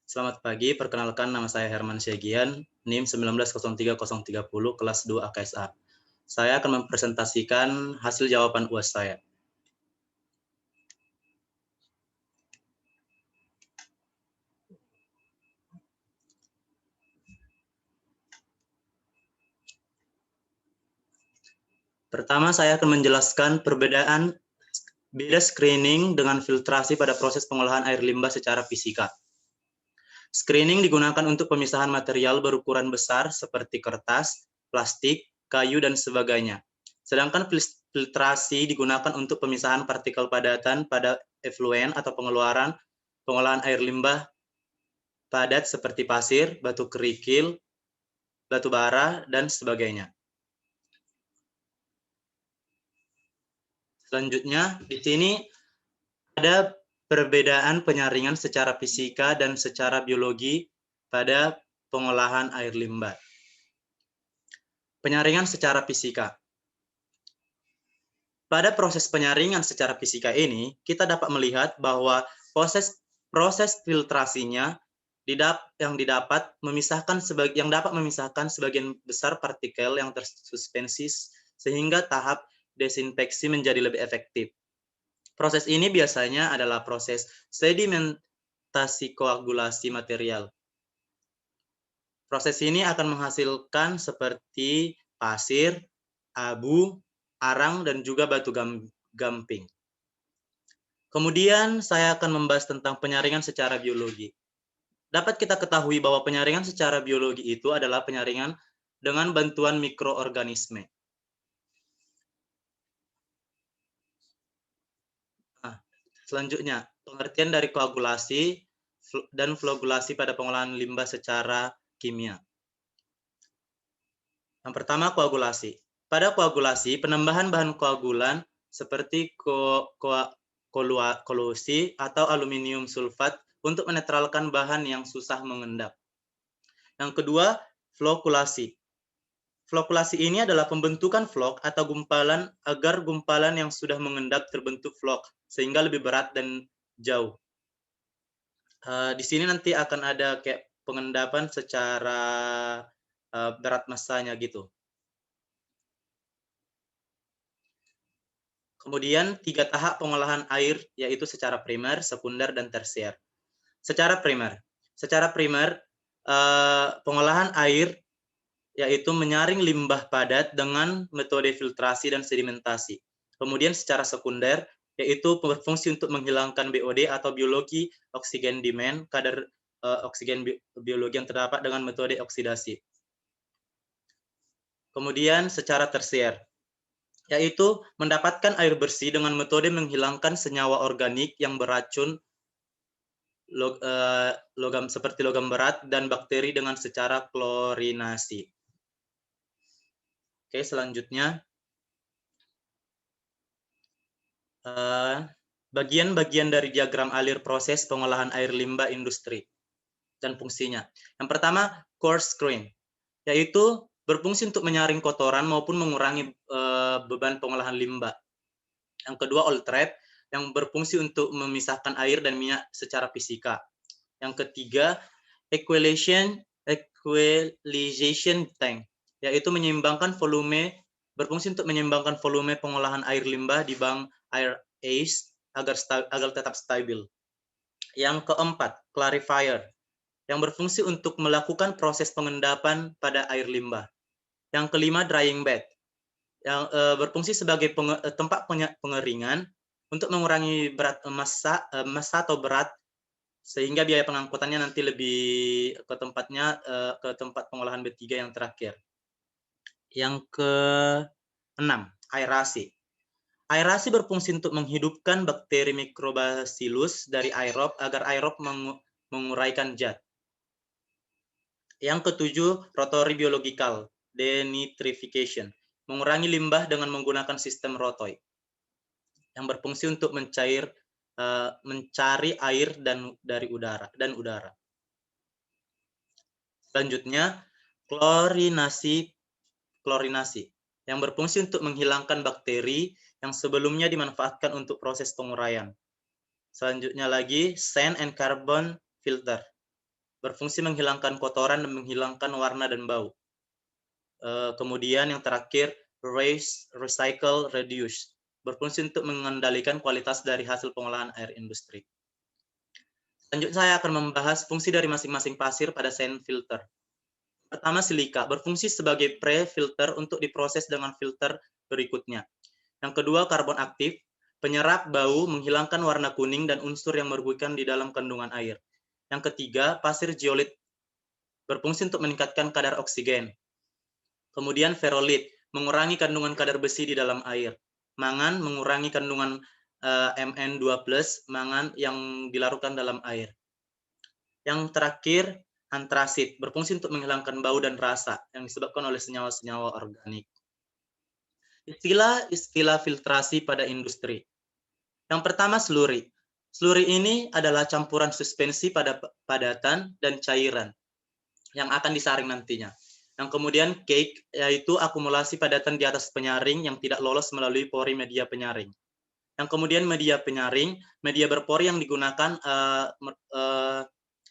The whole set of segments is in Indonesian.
Selamat pagi, perkenalkan nama saya Herman Syegian, NIM 1903030, kelas 2 AKSA. Saya akan mempresentasikan hasil jawaban UAS saya. Pertama, saya akan menjelaskan beda screening dengan filtrasi pada proses pengolahan air limbah secara fisika. Screening digunakan untuk pemisahan material berukuran besar seperti kertas, plastik, kayu, dan sebagainya. Sedangkan filtrasi digunakan untuk pemisahan partikel padatan pada efluen atau pengolahan air limbah padat seperti pasir, batu kerikil, batu bara, dan sebagainya. Selanjutnya, di sini ada perbedaan penyaringan secara fisika dan secara biologi pada pengolahan air limbah. Penyaringan secara fisika. Pada proses penyaringan secara fisika ini, kita dapat melihat bahwa proses filtrasinya yang dapat memisahkan sebagian besar partikel yang tersuspensi sehingga tahap desinfeksi menjadi lebih efektif. Proses ini biasanya adalah proses sedimentasi koagulasi material. Proses ini akan menghasilkan seperti pasir, abu, arang, dan juga batu gamping. Kemudian saya akan membahas tentang penyaringan secara biologi. Dapat kita ketahui bahwa penyaringan secara biologi itu adalah penyaringan dengan bantuan mikroorganisme. Selanjutnya, pengertian dari koagulasi dan flogulasi pada pengolahan limbah secara kimia. Yang pertama, koagulasi. Pada koagulasi, penambahan bahan koagulan seperti kolusi atau aluminium sulfat untuk menetralkan bahan yang susah mengendap. Yang kedua, flokulasi. Flokulasi ini adalah pembentukan flok atau gumpalan agar gumpalan yang sudah mengendap terbentuk flok sehingga lebih berat dan jauh. Di sini nanti akan ada kayak pengendapan secara berat massanya gitu. Kemudian 3 tahap pengolahan air yaitu secara primer, sekunder, dan tersier. Secara primer pengolahan air yaitu menyaring limbah padat dengan metode filtrasi dan sedimentasi. Kemudian secara sekunder yaitu berfungsi untuk menghilangkan BOD atau biologi oksigen demand, kadar oksigen biologi yang terdapat dengan metode oksidasi. Kemudian secara tersier yaitu mendapatkan air bersih dengan metode menghilangkan senyawa organik yang beracun seperti logam berat dan bakteri dengan secara klorinasi. Oke, selanjutnya bagian-bagian dari diagram alir proses pengolahan air limbah industri dan fungsinya. Yang pertama, core screen, yaitu berfungsi untuk menyaring kotoran maupun mengurangi beban pengolahan limbah. Yang kedua, oil trap, yang berfungsi untuk memisahkan air dan minyak secara fisika. Yang ketiga, equalization tank, yaitu berfungsi untuk menyeimbangkan volume pengolahan air limbah di bank air ACE agar tetap stabil. Yang keempat, clarifier, yang berfungsi untuk melakukan proses pengendapan pada air limbah. Yang kelima, drying bed, yang berfungsi sebagai tempat pengeringan untuk mengurangi berat massa atau berat sehingga biaya pengangkutannya nanti lebih ke tempat pengolahan B3 yang terakhir. Yang keenam, aerasi. Aerasi berfungsi untuk menghidupkan bakteri Microbacillus dari aerob agar aerob menguraikan zat. Yang ketujuh, rotary biological denitrification, mengurangi limbah dengan menggunakan sistem rotoi, yang berfungsi untuk mencari air dari udara. Selanjutnya, klorinasi, yang berfungsi untuk menghilangkan bakteri yang sebelumnya dimanfaatkan untuk proses penguraian. Selanjutnya lagi, sand and carbon filter. Berfungsi menghilangkan kotoran dan menghilangkan warna dan bau. Kemudian yang terakhir, raise, recycle, reduce. Berfungsi untuk mengendalikan kualitas dari hasil pengolahan air industri. Selanjutnya saya akan membahas fungsi dari masing-masing pasir pada sand filter. Pertama, silika berfungsi sebagai pre-filter untuk diproses dengan filter berikutnya. Yang kedua, karbon aktif, penyerap bau, menghilangkan warna kuning dan unsur yang merugikan di dalam kandungan air. Yang ketiga, pasir geolit berfungsi untuk meningkatkan kadar oksigen. Kemudian ferolit, mengurangi kandungan kadar besi di dalam air. Mangan, mengurangi kandungan Mn2+, mangan yang dilarutkan dalam air. Yang terakhir, antrasit, berfungsi untuk menghilangkan bau dan rasa yang disebabkan oleh senyawa-senyawa organik. Istilah filtrasi pada industri. Yang pertama, slurry. Slurry ini adalah campuran suspensi pada padatan dan cairan yang akan disaring nantinya. Yang kemudian cake, yaitu akumulasi padatan di atas penyaring yang tidak lolos melalui pori media penyaring. Yang kemudian media penyaring, media berpori yang digunakan,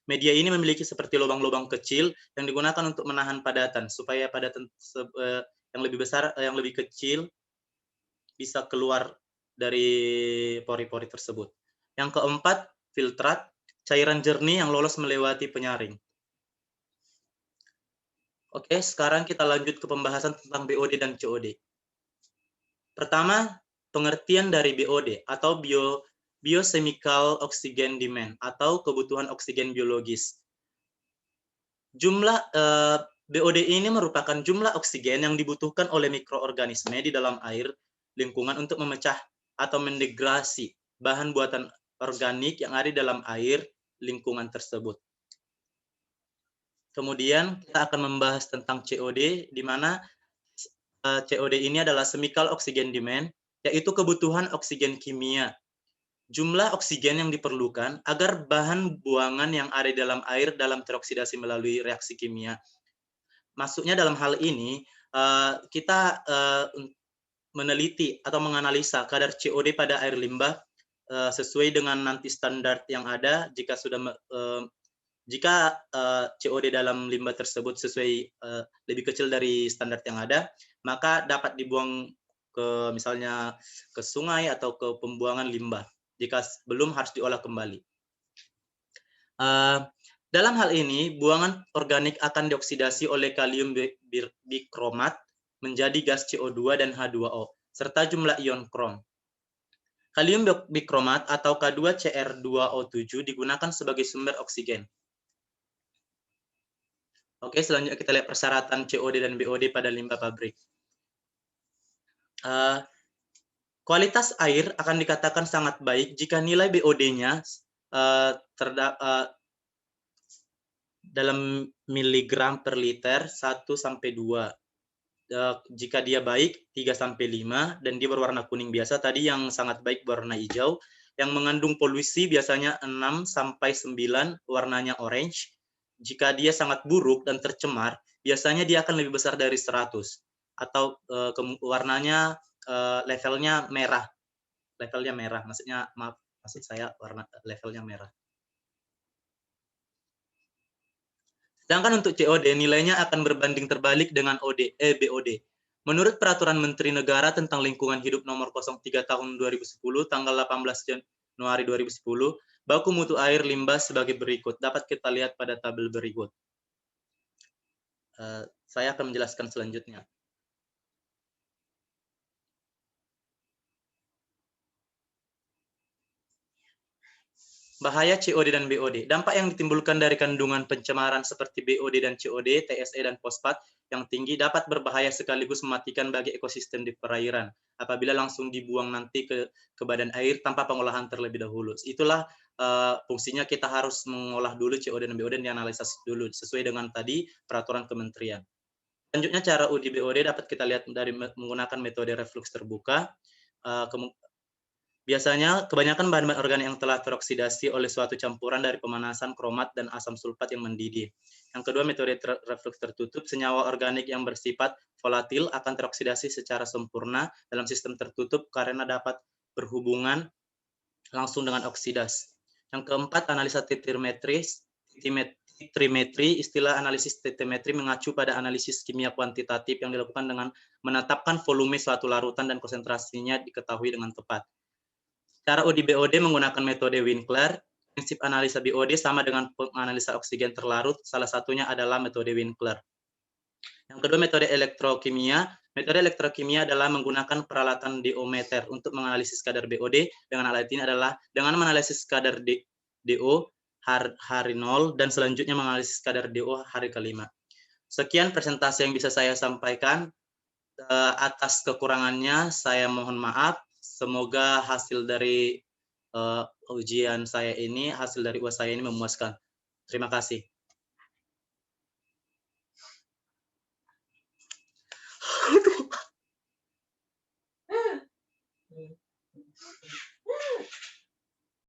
media ini memiliki seperti lubang-lubang kecil yang digunakan untuk menahan padatan, supaya padatan yang lebih besar, yang lebih kecil bisa keluar dari pori-pori tersebut. Yang keempat, filtrat, cairan jernih yang lolos melewati penyaring. Oke, sekarang kita lanjut ke pembahasan tentang BOD dan COD. Pertama, pengertian dari BOD atau Biochemical Oxygen Demand atau kebutuhan oksigen biologis. Jumlah BOD ini merupakan jumlah oksigen yang dibutuhkan oleh mikroorganisme di dalam air lingkungan untuk memecah atau mendegrasi bahan buatan organik yang ada di dalam air lingkungan tersebut. Kemudian kita akan membahas tentang COD, di mana COD ini adalah chemical oxygen demand, yaitu kebutuhan oksigen kimia. Jumlah oksigen yang diperlukan agar bahan buangan yang ada di dalam air dalam teroksidasi melalui reaksi kimia. Maksudnya dalam hal ini, kita meneliti atau menganalisa kadar COD pada air limbah sesuai dengan nanti standar yang ada. Jika COD dalam limbah tersebut sesuai lebih kecil dari standar yang ada, maka dapat dibuang ke misalnya ke sungai atau ke pembuangan limbah. Jika belum, harus diolah kembali. Dalam hal ini, buangan organik akan dioksidasi oleh kalium bikromat menjadi gas CO2 dan H2O, serta jumlah ion krom. Kalium bikromat atau K2Cr2O7 digunakan sebagai sumber oksigen. Oke, selanjutnya kita lihat persyaratan COD dan BOD pada limbah pabrik. Kualitas air akan dikatakan sangat baik jika nilai BOD-nya dalam miligram per liter 1 sampai 2. Jika dia baik 3 sampai 5 dan dia berwarna kuning biasa, tadi yang sangat baik berwarna hijau, yang mengandung polusi biasanya 6 sampai 9, warnanya orange. Jika dia sangat buruk dan tercemar, biasanya dia akan lebih besar dari 100 atau warnanya levelnya merah. Levelnya merah, maksud saya warna levelnya merah. Sedangkan untuk COD, nilainya akan berbanding terbalik dengan BOD. Menurut Peraturan Menteri Negara tentang Lingkungan Hidup Nomor 03 Tahun 2010, tanggal 18 Januari 2010, baku mutu air limbah sebagai berikut. Dapat kita lihat pada tabel berikut. Saya akan menjelaskan selanjutnya. Bahaya COD dan BOD. Dampak yang ditimbulkan dari kandungan pencemaran seperti BOD dan COD, TSE dan fosfat yang tinggi dapat berbahaya sekaligus mematikan bagi ekosistem di perairan apabila langsung dibuang nanti ke badan air tanpa pengolahan terlebih dahulu. Itulah fungsinya kita harus mengolah dulu COD dan BOD dan dianalisis dulu sesuai dengan tadi peraturan kementerian. Selanjutnya cara uji BOD dapat kita lihat dari menggunakan metode reflux terbuka. Biasanya, kebanyakan bahan-bahan organik yang telah teroksidasi oleh suatu campuran dari pemanasan kromat dan asam sulfat yang mendidih. Yang kedua, metode reflux tertutup, senyawa organik yang bersifat volatil akan teroksidasi secara sempurna dalam sistem tertutup karena dapat berhubungan langsung dengan oksidasi. Yang keempat, analisa titrimetri. Istilah analisis titrimetri mengacu pada analisis kimia kuantitatif yang dilakukan dengan menetapkan volume suatu larutan dan konsentrasinya diketahui dengan tepat. Cara uji BOD menggunakan metode Winkler. Prinsip analisa BOD sama dengan analisa oksigen terlarut, salah satunya adalah metode Winkler. Yang kedua, metode elektrokimia. Metode elektrokimia adalah menggunakan peralatan diometer untuk menganalisis kadar BOD. Dengan alat ini adalah dengan menganalisis kadar DO hari 0 dan selanjutnya menganalisis kadar DO hari kelima. Sekian presentasi yang bisa saya sampaikan. Atas kekurangannya saya mohon maaf. Semoga hasil dari ujian saya ini, hasil dari UAS saya ini memuaskan. Terima kasih. Aduh.